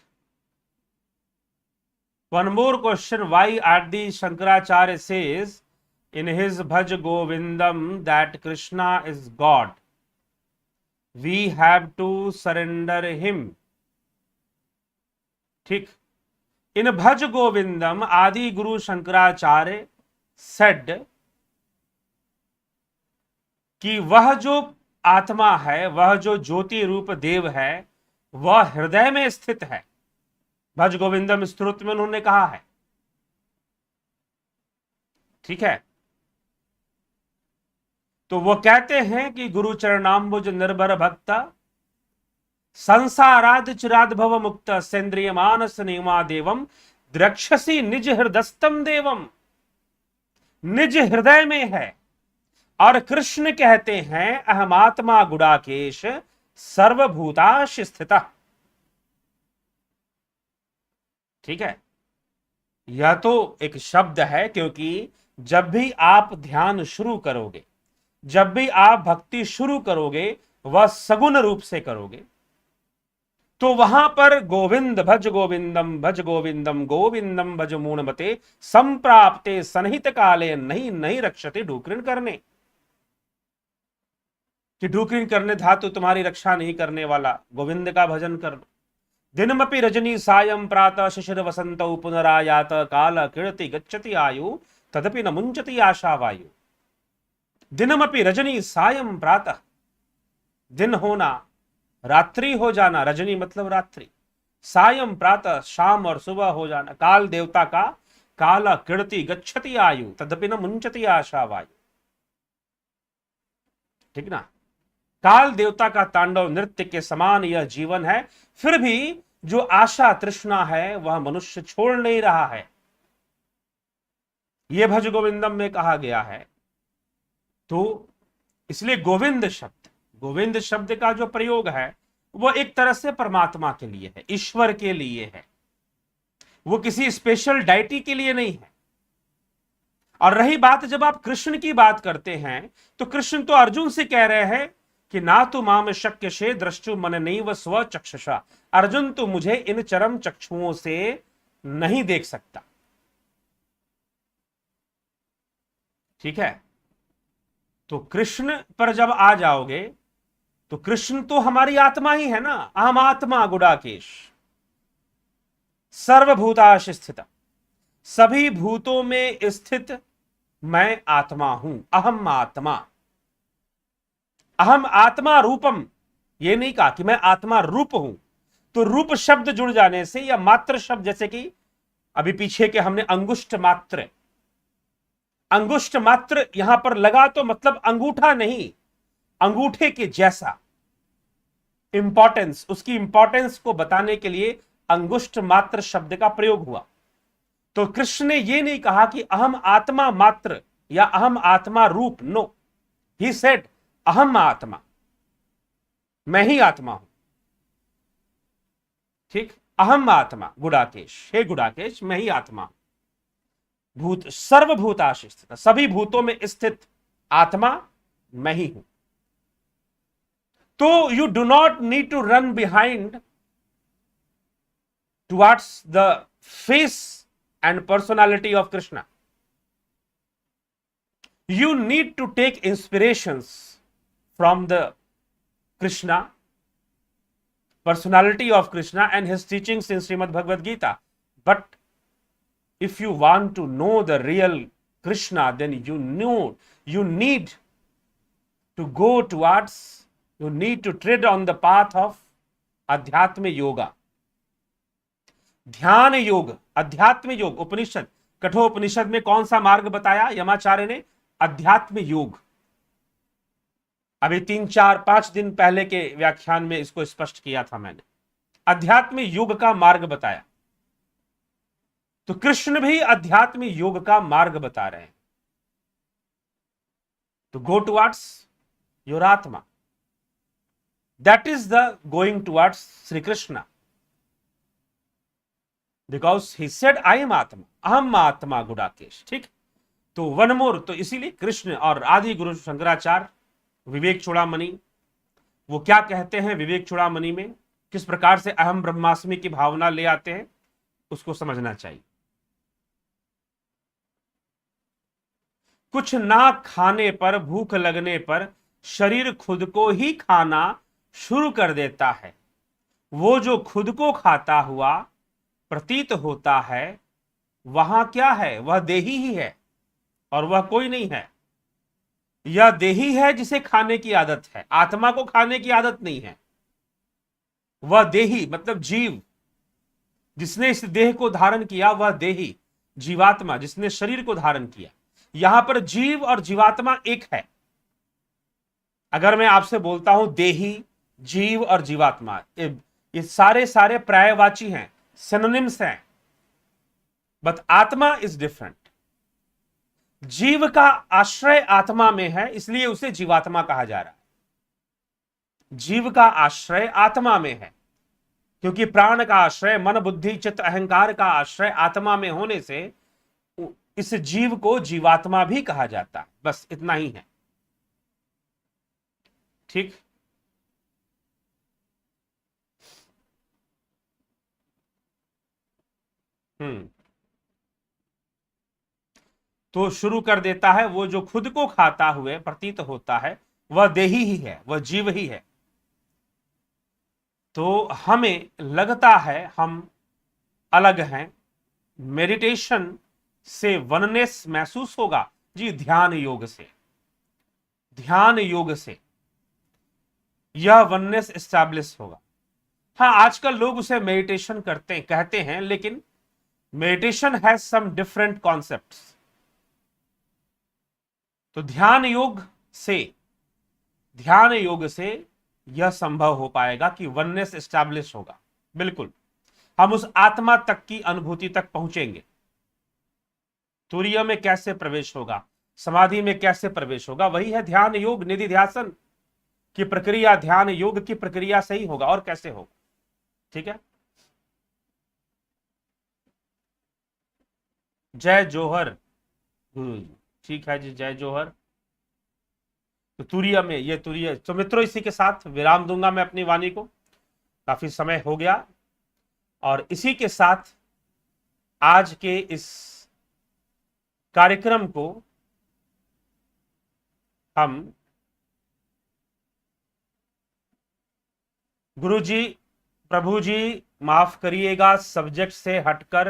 one more question, why Adi Shankaracharya says in his Bhaj Govindam that Krishna is God, we have to surrender him. ठीक, in Bhaj Govindam Adi Guru Shankaracharya said कि वह जो आत्मा है, वह जो ज्योति रूप देव है, वह हृदय में स्थित है। भज गोविंदम स्तोत्र में उन्होंने कहा है। ठीक है, तो वो कहते हैं कि गुरु चरणाम्बुज निर्भर भक्त संसाराद चिराद भव मुक्त सेन्द्रिय मानस नियमा देवम द्रक्षसी निज हृदयस्तम देवम। निज हृदय में है। और कृष्ण कहते हैं अहमात्मा गुड़ाकेश सर्वभूताश स्थितः। ठीक है, यह तो एक शब्द है, क्योंकि जब भी आप ध्यान शुरू करोगे, जब भी आप भक्ति शुरू करोगे वह सगुण रूप से करोगे तो वहां पर गोविंद भज गोविंदम गोविंदम भज मूणमते संप्राप्ते सनहित काले नहीं नहीं रक्षते ढूकरिन करने, कि ढूकरिन करने धातु तुम्हारी रक्षा नहीं करने वाला, गोविंद का भजन कर लो। दिनमपि रजनी सायं प्रातः शिशिर वसंत पुनरायात काल कीर्ति गच्छति आयु तदपि न मुंचति आशा वायु। दिनमपि रजनी सायं प्रातः, दिन होना रात्रि हो जाना, रजनी मतलब रात्रि, सायं प्रातः शाम और सुबह हो जाना, काल देवता का काला कीर्ति गच्छति आयु तदपि न मुंचति आशा वायु। ठीक ना, काल देवता का तांडव नृत्य के समान यह जीवन है, फिर भी जो आशा तृष्णा है वह मनुष्य छोड़ नहीं रहा है। यह भज गोविंदम में कहा गया है। तो इसलिए गोविंद शब्द का जो प्रयोग है वो एक तरह से परमात्मा के लिए है, ईश्वर के लिए है, वो किसी स्पेशल डाइटी के लिए नहीं है। और रही बात जब आप कृष्ण की बात करते हैं तो कृष्ण तो अर्जुन से कह रहे हैं कि ना तो माम शक्य से द्रष्टु मन नहीं व स्व चक्षुषा, अर्जुन तो मुझे इन चरम चक्षुओं से नहीं देख सकता। ठीक है, तो कृष्ण पर जब आ जाओगे तो कृष्ण तो हमारी आत्मा ही है ना, अहम आत्मा गुडाकेश सर्वभूताश स्थित, सभी भूतों में स्थित मैं आत्मा हूं, अहम आत्मा। अहम आत्मा रूपम, यह नहीं कहा कि मैं आत्मा रूप हूं, तो रूप शब्द जुड़ जाने से या मात्र शब्द, जैसे कि अभी पीछे के हमने अंगुष्ठ मात्र यहां पर लगा तो मतलब अंगूठा नहीं, अंगूठे के जैसा, इंपॉर्टेंस, उसकी इंपॉर्टेंस को बताने के लिए अंगुष्ठ मात्र शब्द का प्रयोग हुआ। तो कृष्ण ने यह नहीं कहा कि अहम आत्मा मात्र या अहम आत्मा रूप, नो, ही सेड अहम आत्मा, मैं ही आत्मा हूं। ठीक, अहम आत्मा गुडाकेश, हे गुडाकेश मैं ही आत्मा हूं, भूत सर्वभूताश स्थित, सभी भूतों में स्थित आत्मा मैं ही हूं। तो you do not need to run behind towards the face and personality of Krishna, you need to take inspirations from the Krishna, personality of Krishna and his teachings in Srimad Bhagavad Gita. But if you want to know the real Krishna, then you need to go towards, you need to tread on the path of Adhyatma Yoga. ध्यान योग, अध्यात्म योग, उपनिषद, कठोपनिषद में कौन सा मार्ग बताया यमाचार्य ने? अध्यात्म योग। अभी 3-4-5 दिन पहले के व्याख्यान में इसको स्पष्ट किया था मैंने, अध्यात्म योग का मार्ग बताया। तो कृष्ण भी अध्यात्म योग का मार्ग बता रहे हैं। तो गो टुवर्ड्स योर आत्मा, that is the going towards Shri Krishna, because he said I am आत्मा, अहम आत्मा गुडाकेश। ठीक, तो वन मोर, तो इसीलिए कृष्ण और आदि गुरु शंकराचार्य, विवेक चूड़ामणि, वो क्या कहते हैं विवेक चूड़ामणि में, किस प्रकार से अहम ब्रह्मास्मि की भावना ले आते हैं, उसको समझना चाहिए। कुछ ना खाने पर, भूख लगने पर शरीर खुद को ही खाना शुरू कर देता है। वो जो खुद को खाता हुआ प्रतीत होता है वहां क्या है? वह देही ही है और वह कोई नहीं है। यह देही है जिसे खाने की आदत है, आत्मा को खाने की आदत नहीं है। वह देही मतलब जीव, जिसने इस देह को धारण किया, वह देही, जीवात्मा जिसने शरीर को धारण किया। यहां पर जीव और जीवात्मा एक है। अगर मैं आपसे बोलता हूं देही, जीव और जीवात्मा, ये सारे पर्यायवाची हैं, सिनोनिम्स हैं, बट आत्मा इज डिफरेंट। जीव का आश्रय आत्मा में है, इसलिए उसे जीवात्मा कहा जा रहा है। जीव का आश्रय आत्मा में है, क्योंकि प्राण का आश्रय, मन बुद्धि चित्त अहंकार का आश्रय आत्मा में होने से इस जीव को जीवात्मा भी कहा जाता है। बस इतना ही है। ठीक, हम्म। तो शुरू कर देता है, वो जो खुद को खाता हुए प्रतीत होता है वह देही ही है, वह जीव ही है। तो हमें लगता है हम अलग हैं, मेडिटेशन से वननेस महसूस होगा जी, ध्यान योग से, ध्यान योग से यह वननेस एस्टैब्लिश होगा। हाँ, आजकल लोग उसे मेडिटेशन करते हैं कहते हैं, लेकिन meditation has some different concepts. तो ध्यान योग से, ध्यान योग से यह संभव हो पाएगा कि वननेस एस्टैब्लिश होगा। बिल्कुल, हम उस आत्मा तक की अनुभूति तक पहुंचेंगे। तुरीय में कैसे प्रवेश होगा, समाधि में कैसे प्रवेश होगा, वही है ध्यान योग, निधि ध्यासन की प्रक्रिया, ध्यान योग की प्रक्रिया से ही होगा, और कैसे होगा। ठीक है, जय जोहर गुरु जी। ठीक है जी, जय जोहर। तो तुरीय में, ये तुरीय। तो मित्रों, इसी के साथ विराम दूंगा मैं अपनी वाणी को, काफी समय हो गया। और इसी के साथ आज के इस कार्यक्रम को हम, गुरु जी, प्रभु जी माफ करिएगा, सब्जेक्ट से हटकर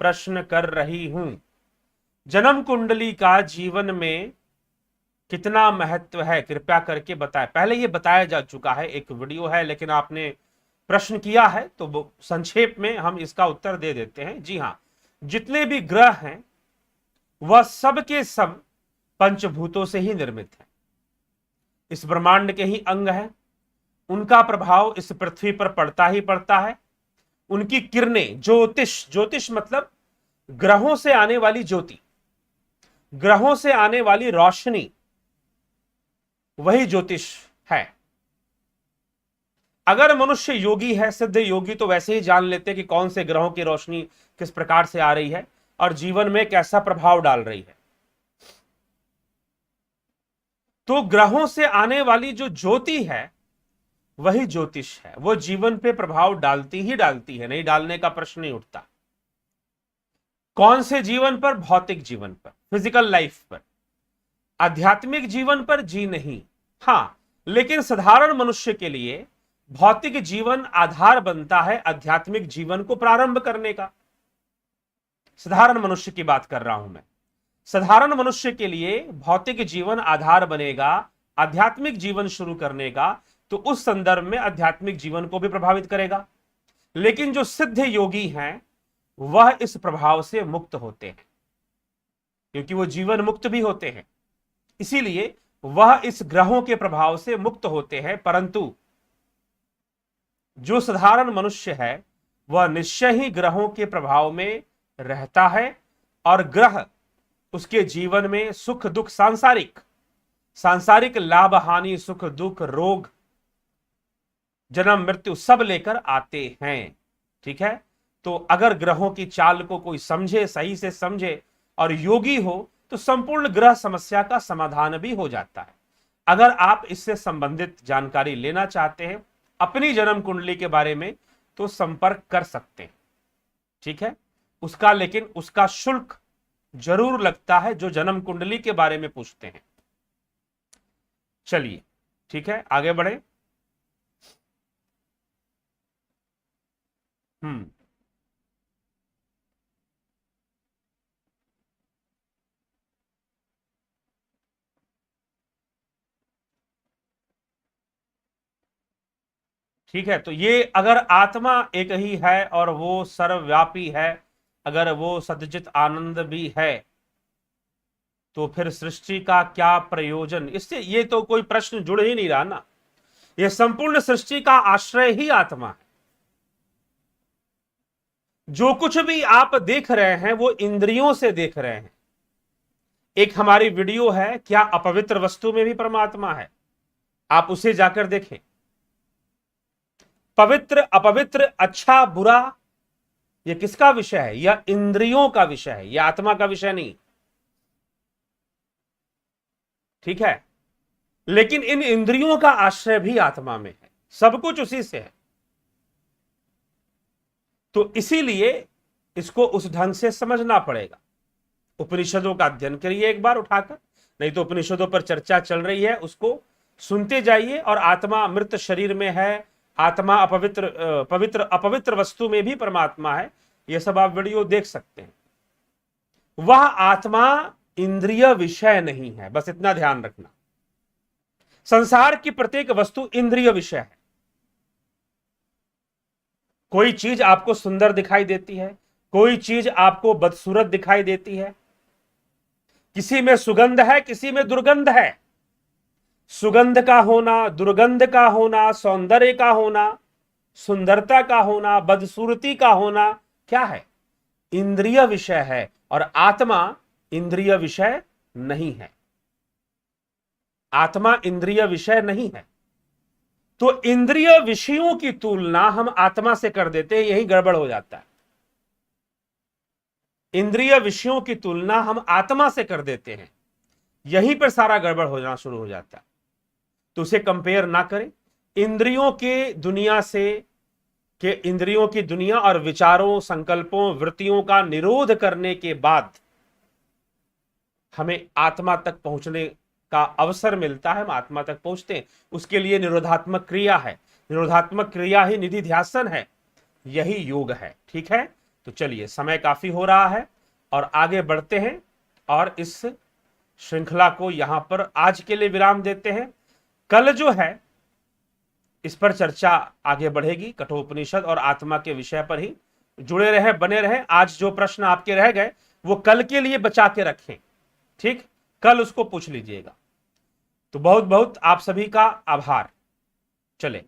प्रश्न कर रही हूं। जन्म कुंडली का जीवन में कितना महत्व है, कृपया करके बताएं। पहले ये बताया जा चुका है, एक वीडियो है, लेकिन आपने प्रश्न किया है तो संक्षेप में हम इसका उत्तर दे देते हैं। जी हां, जितने भी ग्रह हैं वह सब के सब पंचभूतों से ही निर्मित है, इस ब्रह्मांड के ही अंग है। उनका प्रभाव इस पृथ्वी पर पड़ता ही पड़ता है। उनकी किरणें, ज्योतिष, ज्योतिष मतलब ग्रहों से आने वाली ज्योति, ग्रहों से आने वाली रोशनी, वही ज्योतिष है। अगर मनुष्य योगी है, सिद्ध योगी, तो वैसे ही जान लेते कि कौन से ग्रहों की रोशनी किस प्रकार से आ रही है और जीवन में कैसा प्रभाव डाल रही है। तो ग्रहों से आने वाली जो ज्योति है वही ज्योतिष है, वो जीवन पे प्रभाव डालती ही डालती है, नहीं डालने का प्रश्न नहीं उठता। कौन से जीवन पर? भौतिक जीवन पर, फिजिकल लाइफ पर। आध्यात्मिक जीवन पर जी नहीं। हां, लेकिन साधारण मनुष्य के लिए भौतिक जीवन आधार बनता है आध्यात्मिक जीवन को प्रारंभ करने का। साधारण मनुष्य की बात कर रहा हूं मैं। साधारण मनुष्य के लिए भौतिक जीवन आधार बनेगा आध्यात्मिक जीवन शुरू करने का, तो उस संदर्भ में आध्यात्मिक जीवन को भी प्रभावित करेगा। लेकिन जो सिद्ध योगी हैं वह इस प्रभाव से मुक्त होते हैं, क्योंकि वो जीवन मुक्त भी होते हैं, इसीलिए वह इस ग्रहों के प्रभाव से मुक्त होते हैं। परंतु जो साधारण मनुष्य है वह निश्चय ही ग्रहों के प्रभाव में रहता है, और ग्रह उसके जीवन में सुख दुख, सांसारिक सांसारिक लाभ हानि, सुख दुख, रोग, जन्म मृत्यु सब लेकर आते हैं। ठीक है, तो अगर ग्रहों की चाल को कोई समझे, सही से समझे और योगी हो, तो संपूर्ण ग्रह समस्या का समाधान भी हो जाता है। अगर आप इससे संबंधित जानकारी लेना चाहते हैं अपनी जन्म कुंडली के बारे में, तो संपर्क कर सकते हैं। ठीक है, उसका, लेकिन उसका शुल्क जरूर लगता है जो जन्म कुंडली के बारे में पूछते हैं। चलिए, ठीक है, आगे बढ़े। ठीक है, तो ये अगर आत्मा एक ही है और वो सर्वव्यापी है, अगर वो सद्चित आनंद भी है, तो फिर सृष्टि का क्या प्रयोजन? इससे ये तो कोई प्रश्न जुड़ ही नहीं रहा ना। ये संपूर्ण सृष्टि का आश्रय ही आत्मा है। जो कुछ भी आप देख रहे हैं वो इंद्रियों से देख रहे हैं। एक हमारी वीडियो है, क्या अपवित्र वस्तु में भी परमात्मा है, आप उसे जाकर देखें। पवित्र अपवित्र, अच्छा बुरा, यह किसका विषय है? यह इंद्रियों का विषय है, यह आत्मा का विषय नहीं। ठीक है, लेकिन इन इंद्रियों का आश्रय भी आत्मा में है, सब कुछ उसी से है। तो इसीलिए इसको उस ढंग से समझना पड़ेगा। उपनिषदों का अध्ययन करिए एक बार उठाकर, नहीं तो उपनिषदों पर चर्चा चल रही है उसको सुनते जाइए। और आत्मा मृत शरीर में है, आत्मा अपवित्र पवित्र अपवित्र वस्तु में भी परमात्मा है, यह सब आप वीडियो देख सकते हैं। वह आत्मा इंद्रिय विषय नहीं है, बस इतना ध्यान रखना। संसार की प्रत्येक वस्तु इंद्रिय विषय है। कोई चीज आपको सुंदर दिखाई देती है, कोई चीज आपको बदसूरत दिखाई देती है, किसी में सुगंध है, किसी में दुर्गंध है। सुगंध का होना, दुर्गंध का होना, सौंदर्य का होना, सुंदरता का होना, बदसूरती का होना क्या है? इंद्रिय विषय है। और आत्मा इंद्रिय विषय नहीं है। आत्मा इंद्रिय विषय नहीं है। तो इंद्रिय विषयों की तुलना हम आत्मा से कर देते हैं, यही गड़बड़ हो जाता है। इंद्रिय विषयों की तुलना हम आत्मा से कर देते हैं, यहीं पर सारा गड़बड़ हो जाना शुरू हो जाता है। तो उसे कंपेयर ना करें। इंद्रियों के दुनिया से इंद्रियों की दुनिया और विचारों, संकल्पों, वृत्तियों का निरोध करने के बाद हमें आत्मा तक पहुंचने का अवसर मिलता है, हम आत्मा तक पहुंचते हैं। उसके लिए निरोधात्मक क्रिया है, निरोधात्मक क्रिया ही निधिध्यासन है, यही योग है। ठीक है, तो चलिए समय काफी हो रहा है और आगे बढ़ते हैं और इस श्रृंखला को यहां पर आज के लिए विराम देते हैं। कल जो है इस पर चर्चा आगे बढ़ेगी, कठोपनिषद और आत्मा के विषय पर ही। जुड़े रहे, बने रहे। आज जो प्रश्न आपके रह गए वो कल के लिए बचा के रखें, ठीक, कल उसको पूछ लीजिएगा। तो बहुत बहुत आप सभी का आभार। चले।